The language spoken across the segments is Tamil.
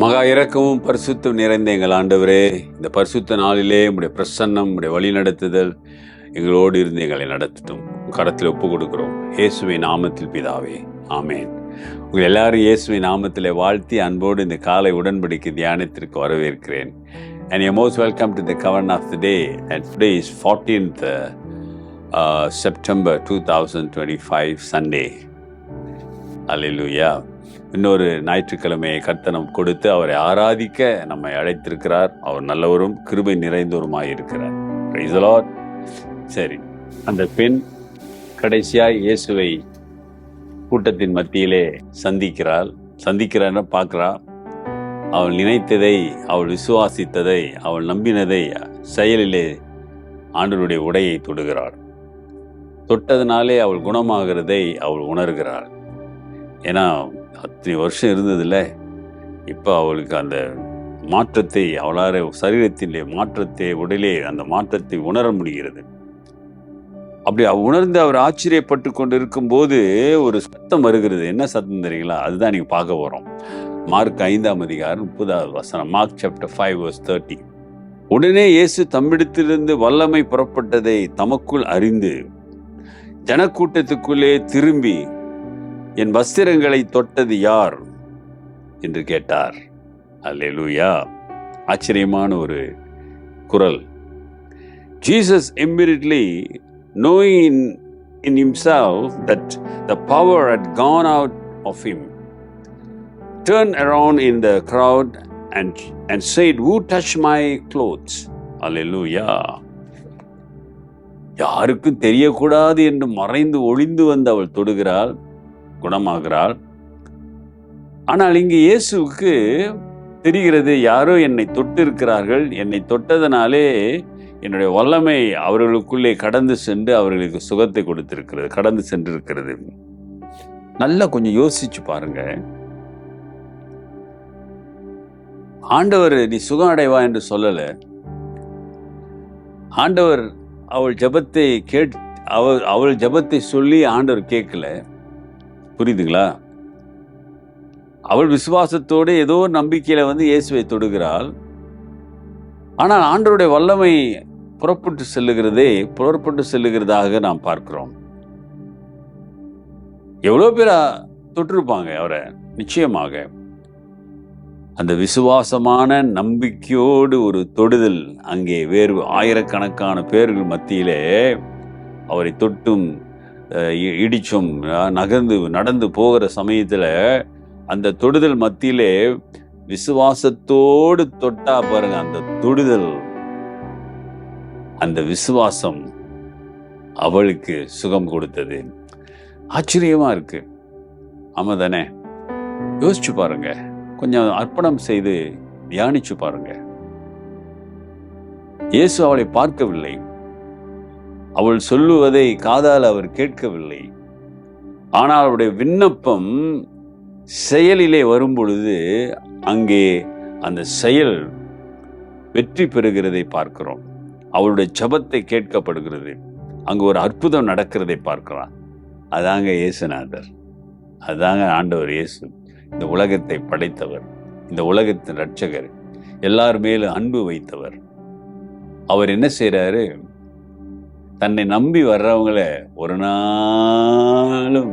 மகா இரக்கமும் பரிசுத்தம் நிறைந்த எங்கள் ஆண்டவரே, இந்த பரிசுத்த நாளிலே உம்முடைய பிரசன்னம், உம்முடைய வழி நடத்துதல் எங்களோடு இருந்து எங்களை நடத்தட்டும். கரத்தில் ஒப்பு கொடுக்கிறோம். இயேசுவின் நாமத்தில் பிதாவே, ஆமேன். உங்கள் எல்லாரும் இயேசுவின் நாமத்திலே வாழ்த்தி அன்போடு இந்த காலை உடன்படிக்கை தியானத்திற்கு வரவேற்கிறேன். And you're most welcome to the Covenant of the Day. And today is 14th September 2025 Sunday. Hallelujah. இன்னொரு ஞாயிற்றுக்கிழமையை கர்த்தனம் கொடுத்து அவரை ஆராதிக்க நம்மை அழைத்திருக்கிறார். அவர் நல்லவரும் கிருபை நிறைந்தவருமாய் இருக்கிறார். Praise the Lord. சரி, அந்த பெண் கடைசியாய் இயேசுவை கூட்டத்தின் மத்தியிலே சந்திக்கிறான்னு பார்க்கிறா. அவள் நினைத்ததை, அவள் விசுவாசித்ததை, அவள் நம்பினதை செயலிலே ஆண்டவருடைய உடையை தொடுகிறாள். தொட்டதினாலே அவள் குணமாகிறதை அவள் உணர்கிறாள். ஏன்னா அத்தனை வருஷம் இருந்ததில்ல, இப்போ அவளுக்கு அந்த மாற்றத்தை, அவளால் சரீரத்திலே மாற்றத்தை, உடலே அந்த மாற்றத்தை உணர முடிகிறது. அப்படி உணர்ந்து அவர் ஆச்சரியப்பட்டு கொண்டு இருக்கும்போது ஒரு சத்தம் வருகிறது. என்ன சத்தம் தெரியுங்களா? அதுதான் நீங்கள் பார்க்க போகிறோம். மார்க் 5ஆம் அதிகாரம் 30வது வசனம். Mark chapter 5 verse 30. உடனே இயேசு தம்மிடத்திலிருந்து வல்லமை புறப்பட்டதை தமக்குள் அறிந்து ஜனக்கூட்டத்துக்குள்ளே திரும்பி, என் வஸ்திரங்களை தொட்டது யார் என்று கேட்டார். அல்லேலூயா! ஆச்சரியமான ஒரு குரல். Jesus immediately, knowing in himself that the power had gone out of him, turned around in the crowd and said, "Who touched my clothes?" Hallelujah! யாருக்கும் தெரியக்கூடாது என்று மறைந்து ஒளிந்து வந்து அவள் தொடுகிறாள், குணமாகிறாள். ஆனால் இங்கு இயேசுவுக்கு தெரிகிறது, யாரோ என்னை தொட்டு இருக்கிறார்கள், என்னை தொட்டதனாலே என்னுடைய வல்லமை அவர்களுக்குள்ளே கடந்து சென்று அவர்களுக்கு சுகத்தை கொடுத்திருக்கிறது, கடந்து சென்றிருக்கிறது. நல்லா கொஞ்சம் யோசிச்சு பாருங்க. ஆண்டவர் நீ சுகம் அடைவா என்று சொல்லல. ஆண்டவர் அவள் ஜெபத்தை அவள் ஜெபத்தை சொல்லி ஆண்டவர் கேட்கல. புரியுதுங்களா? அவள் விசுவாசத்தோடு ஏதோ நம்பிக்கையில வந்து இயேசுவை தொடுகிறாள். ஆனால் ஆண்டவருடைய வல்லமை புறப்பட்டு செல்லுகிறதாக நாம் பார்க்கிறோம். எவ்வளோ பேரா தொட்டிருப்பாங்க அவரை, நிச்சயமாக. அந்த விசுவாசமான நம்பிக்கையோடு ஒரு தொடுதல் அங்கே வேறு ஆயிரக்கணக்கான பேர்கள் மத்தியிலே அவரை தொட்டும் இடிச்சும் நடந்து போகிற சமயத்தில் அந்த தொடுதல் மத்தியிலே விசுவாசத்தோடு தொட்டா பாருங்க, அந்த தொடுதல், அந்த விசுவாசம் அவளுக்கு சுகம் கொடுத்தது. ஆச்சரியமா இருக்கு. ஆமா தானே? யோசிச்சு பாருங்க, கொஞ்சம் அர்ப்பணம் செய்து தியானிச்சு பாருங்க. இயேசு அவளை பார்க்கவில்லை, அவள் சொல்லுவதை காதால் அவர் கேட்கவில்லை. ஆனால் அவருடைய விண்ணப்பம் செயலிலே வரும் பொழுது அங்கே அந்த செயல் வெற்றி பெறுகிறதை பார்க்கிறோம். அவளுடைய ஜெபத்தை கேட்கப்படுகிறது, அங்கு ஒரு அற்புதம் நடக்கிறதை பார்க்கிறான். அதாங்க இயேசுநாதர், அதாங்க ஆண்டவர் இயேசு. இந்த உலகத்தை படைத்தவர், இந்த உலகத்தின் இரட்சகர், எல்லார் மேலும் அன்பு வைத்தவர். அவர் என்ன செய்யறாரு? தன்னை நம்பி வர்றவங்கள ஒரு நாளும்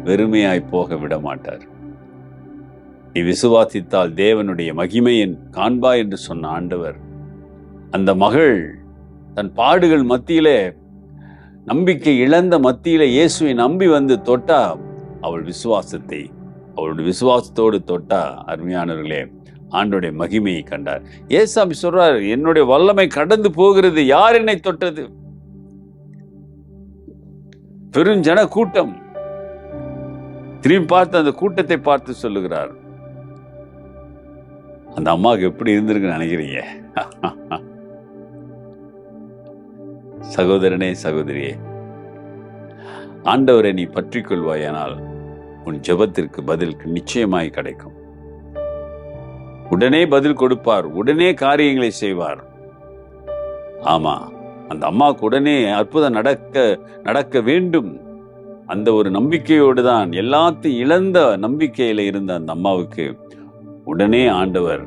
வெறுமையாய் போக விட மாட்டார். நீ விசுவாசித்தால் தேவனுடைய மகிமையின் காண்பா என்று சொன்ன ஆண்டவர், அந்த மகள் தன் பாடுகள் மத்தியிலே, நம்பிக்கை இழந்த மத்தியிலே இயேசுவை நம்பி வந்து தொட்டா, அவளுடைய விசுவாசத்தோடு தொட்டா, அருமையானவர்களே, ஆண்டோடைய மகிமையை கண்டார். ஏசாமி சொல்றார், என்னுடைய வல்லமை கடந்து போகிறது, யார் என்னை தொட்டது? பெருஞ்சன கூட்டம். திரும்பி பார்த்து அந்த கூட்டத்தை பார்த்து சொல்லுகிறார். அந்த அம்மாவுக்கு எப்படி இருந்திருக்குன்னு நினைக்கிறீங்க? சகோதரனே, சகோதரியே, ஆண்டவரை நீ பற்றி கொள்வாயானால் உன் ஜெபத்திற்கு பதில் நிச்சயமாய் கிடைக்கும். உடனே பதில் கொடுப்பார், உடனே காரியங்களை செய்வார். ஆமா, அந்த அம்மாவுக்கு உடனே அற்புதம் நடக்க வேண்டும். அந்த ஒரு நம்பிக்கையோடு தான், எல்லாத்தையும் இழந்த நம்பிக்கையில இருந்த அந்த அம்மாவுக்கு உடனே ஆண்டவர்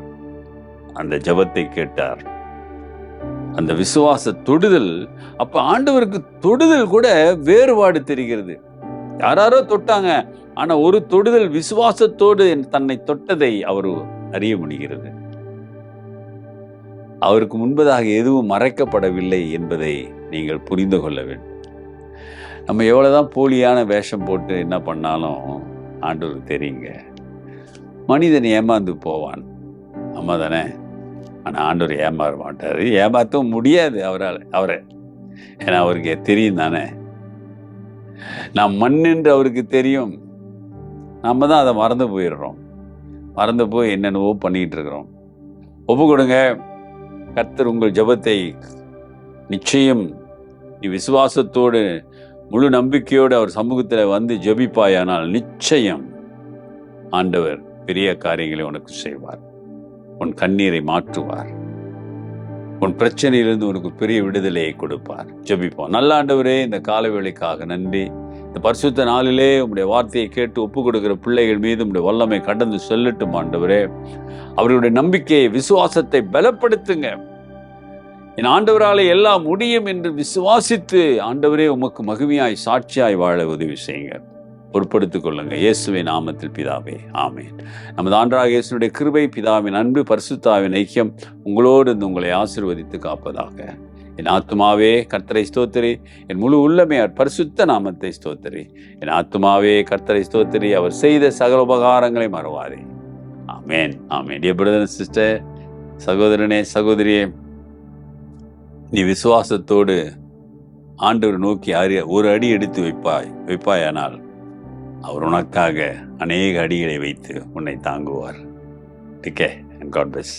அந்த ஜெபத்தை கேட்டார். அந்த விசுவாச தொடுதல், அப்ப ஆண்டவருக்கு தொடுதல் கூட வேறுபாடு தெரிகிறது. யாராரோ தொட்டாங்க, ஆனா ஒரு தொடுதல் விசுவாசத்தோடு தன்னை தொட்டதை அவர் அறிய முடிகிறது. அவருக்கு முன்பதாக எதுவும் மறைக்கப்படவில்லை என்பதை நீங்கள் புரிந்து கொள்ள வேண்டும். நம்ம எவ்வளவுதான் போலியான வேஷம் போட்டு என்ன பண்ணாலும் ஆண்டவருக்கு தெரியுங்க. மனிதன் ஏமாந்து போவான், ஆமா தானே? ஆனா ஆண்டவர் ஏமாற மாட்டாரு, ஏமாற்றவும் முடியாது அவரை. ஏன்னா அவருக்கு தெரியும் தானே, நாம் மண் என்று அவருக்கு தெரியும். நம்ம தான் அதை மறந்து போயிடுறோம். மறந்து போய் என்னென்னவோ பண்ணிட்டு இருக்கிறோம். ஒப்பு கொடுங்க. கர்த்தர் உங்கள் ஜெபத்தை நிச்சயம், நீ விசுவாசத்தோடு முழு நம்பிக்கையோடு அவர் சமூகத்தில் வந்து ஜெபிப்பாயானால் நிச்சயம் ஆண்டவர் பெரிய காரியங்களை உனக்கு செய்வார். உன் கண்ணீரை மாற்றுவார். உன் பிரச்சனையிலிருந்து உனக்கு பெரிய விடுதலையை கொடுப்பார். ஜெபிப்போம். நல்ல ஆண்டவரே, இந்த கால வேளைக்காக நன்றி. இந்த பரிசுத்த நாளிலே உம்முடைய வார்த்தையை கேட்டு ஒப்பு கொடுக்கிற பிள்ளைகள் மீது உம்முடைய வல்லமை கடந்து செல்லட்டும் ஆண்டவரே. அவர்களுடைய நம்பிக்கையை, விசுவாசத்தை பலப்படுத்துங்க. என் ஆண்டவராலே எல்லாம் முடியும் என்று விசுவாசித்து ஆண்டவரே உமக்கு மகிமையாய் சாட்சியாய் வாழ உதவி செய்யுங்க. பொறுப்படுத்திக் கொள்ளுங்க. இயேசுவின் நாமத்தில் பிதாவே, ஆமேன். நமது ஆண்டவராகிய இயேசுவினுடைய கிருபை, பிதாவின் அன்பு, பரிசுத்தாவின் ஐக்கியம் உங்களோடு இருந்து உங்களை ஆசீர்வதித்து காப்பதாக. என் ஆத்துமாவே கர்த்தரை ஸ்தோத்திரி, என் முழு உள்ளமே அவர் பரிசுத்த நாமத்தை ஸ்தோத்திரி. என் ஆத்துமாவே கர்த்தரை ஸ்தோத்திரி, அவர் செய்த சகல உபகாரங்களை மறவாதே. ஆமேன், ஆமேன். டியர் பிரதர் அண்ட் சிஸ்டர், சகோதரனே, சகோதரியே, நீ விசுவாசத்தோடு ஆண்டவர் நோக்கி ஒரு அடி எடுத்து வைப்பாயானால் அவர் உனக்காக அநேக அடிகளை வைத்து உன்னை தாங்குவார். Okay, God bless.